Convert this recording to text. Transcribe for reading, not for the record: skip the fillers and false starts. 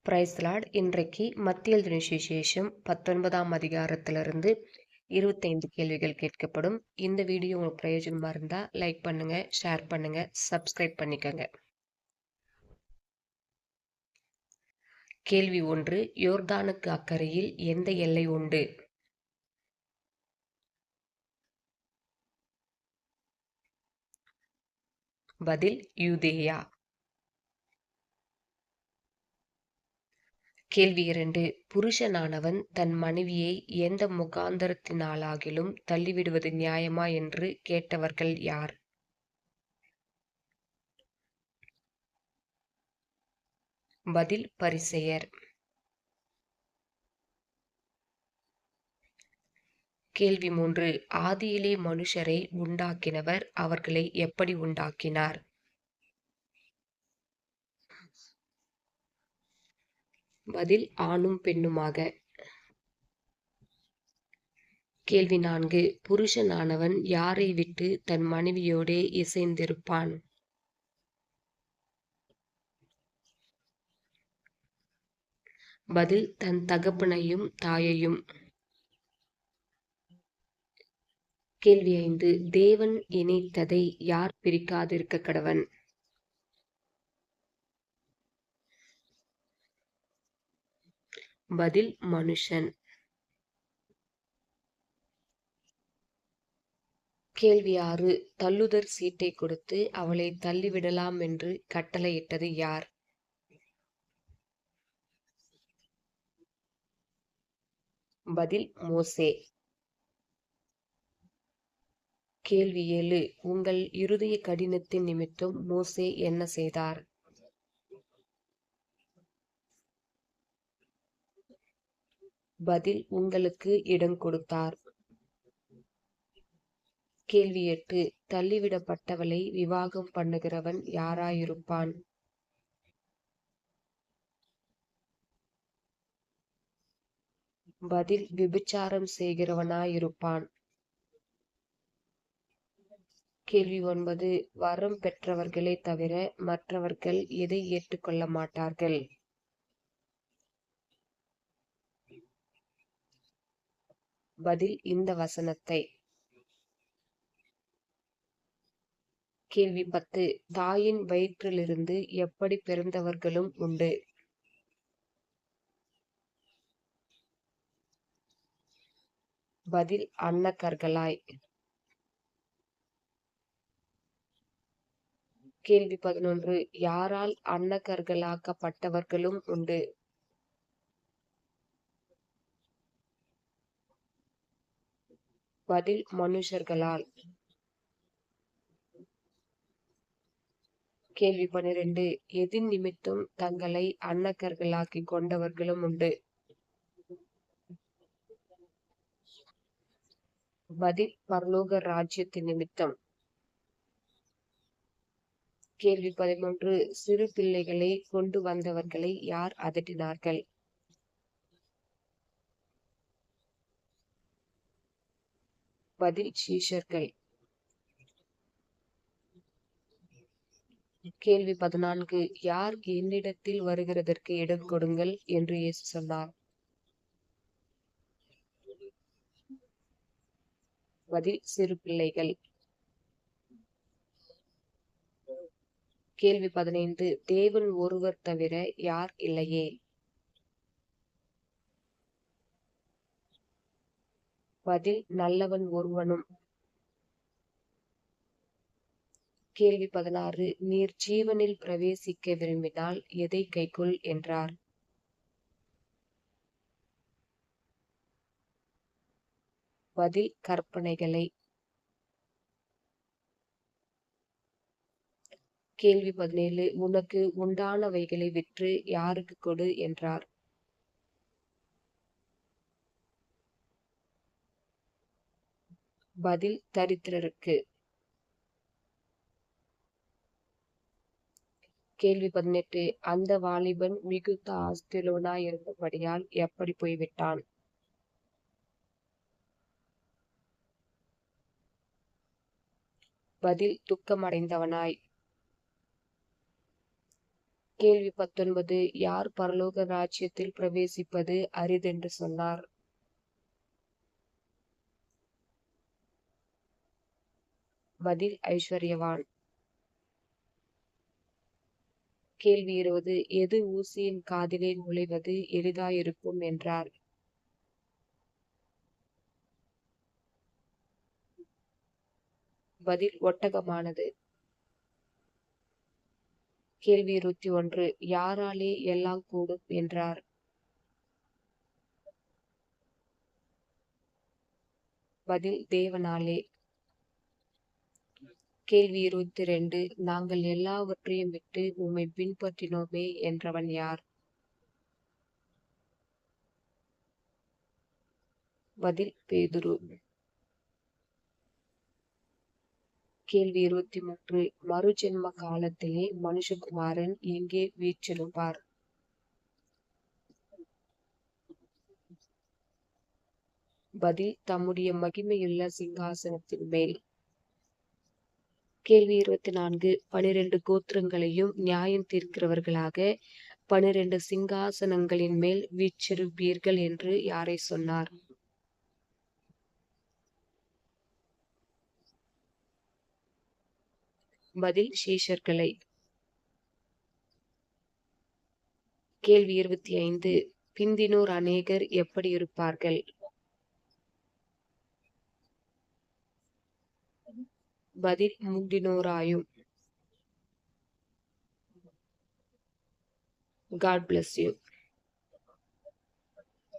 Praise the Lord. இன்றைக்கு மத்திய எழுதின சுவிசேஷம் 19ஆம் அதிகாரத்திலிருந்து 25 கேள்விகள் கேட்கப்படும். இந்த வீடியோ உங்களுக்கு பிரயோஜனமா இருந்தா லைக் பண்ணுங்க, ஷேர் பண்ணுங்க, சப்ஸ்கிரைப் பண்ணிக்கங்க. கேள்வி 1. யோர்தானுக்கு அக்கறையில் எந்த எல்லை உண்டு? பதில் யூதேயா. கேள்வி 2. புருஷனானவன் தன் மனைவியை எந்த முகாந்தரத்தினாலாகிலும் தள்ளிவிடுவது நியாயமா என்று கேட்டவர்கள் யார்? பதில் பரிசேயர். கேள்வி 3. ஆதியிலே மனுஷரை உண்டாக்கினவர் அவர்களை எப்படி உண்டாக்கினார்? பதில் ஆணும் பெண்ணுமாக. கேள்வி 4. புருஷனானவன் யாரை விட்டு தன் மனைவியோடே இசைந்திருப்பான்? பதில் தன் தகப்பனையும் தாயையும். கேள்வி 5. தேவன் இணைத்ததை யார் பிரிக்காதிருக்க கடவன்? பதில் மனுஷன். கேள்வி 6. தள்ளுதற் சீட்டை கொடுத்து அவளை தள்ளிவிடலாம் என்று கட்டளையிட்டது யார்? பதில் மோசே. கேள்வி 7. உங்கள் இருதய கடினத்தின் நிமித்தம் மோசே என்ன செய்தார்? பதில் உங்களுக்கு இடம் கொடுத்தார். கேள்வி 8. தள்ளிவிடப்பட்டவளை விவாகம் பண்ணுகிறவன் யாராயிருப்பான்? பதில் விபச்சாரம் செய்கிறவனாயிருப்பான். கேள்வி 9. வரம் பெற்றவர்களே தவிர மற்றவர்கள் எதை ஏற்றுக்கொள்ள மாட்டார்கள்? பதில் இந்த வசனத்தை. கேள்வி 10. தாயின் வயிற்றிலிருந்து எப்படி பிறந்தவர்களும் உண்டு? பதில் அன்னக்கர்களாய். கேள்வி 11. யாரால் அன்னக்கர்களாக்கப்பட்டவர்களும் உண்டு? பதில் மனுஷர்களால். கேள்வி 12. எதின் நிமித்தம் தங்களை அன்னக்கர்களாக்கிக் கொண்டவர்களும் உண்டு? பதில் பரலோக ராஜ்யத்தின் நிமித்தம். கேள்வி 13. சிறு பிள்ளைகளை கொண்டு வந்தவர்களை யார் அதட்டினார்கள்? பதில் சீஷர்கள். கேள்வி 14. யார் என்னிடத்தில் வருகிறதற்கு இடம் கொடுங்கள் என்று இயேசு சொன்னார்? பதில் சிறு பிள்ளைகள். கேள்வி 15. தேவன் ஒருவர் தவிர யார் இல்லையே? பதில் நல்லவன் ஒருவனும். கேள்வி 16. நீர் ஜீவனில் பிரவேசிக்க விரும்பினால் எதை கைக்கொள் என்றார்? பதில் கற்பனைகளை. கேள்வி 17. உனக்கு உண்டானவைகளை விற்று யாருக்கு கொடு என்றார்? பதில் தரித்திரருக்கு. கேள்வி 18. அந்த வாலிபன் மிகுந்த ஆஸ்தியுள்ளவனாய் இருந்தபடியால் எப்படி போய்விட்டான்? பதில் துக்கமடைந்தவனாய். கேள்வி 19. யார் பரலோக ராஜ்யத்தில் பிரவேசிப்பது அரிதென்று சொன்னார்? பதில் ஐஸ்வர்யவான். கேள்வி 20. எது ஊசியின் காதிலே நுழைவது எளிதாயிருக்கும் என்றார்? பதில் ஒட்டகமானது. கேள்வி 21. யாராலே எல்லாம் கூடும் என்றார்? பதில் தேவனாலே. கேள்வி 22. நாங்கள் எல்லாவற்றையும் விட்டு உம்மை பின்பற்றினோமே என்றவன் யார்? பதில் பேதுரு. கேள்வி 23. மறுஜென்ம காலத்திலே மனுஷகுமாரன் எங்கே வீற்றிருப்பார்? பதில் தம்முடைய மகிமையுள்ள சிங்காசனத்தின் மேல். கேள்வி 24. 12 கோத்திரங்களையும் நியாயம் தீர்க்கிறவர்களாக 12 சிங்காசனங்களின் மேல் வீற்றிருப்பீர்கள் என்று யாரை சொன்னார்? பதில் சீஷர்களை. கேள்வி 25. பிந்தினோர் அநேகர் எப்படி இருப்பார்கள்? பதில் முந்தினோராயும். God bless you.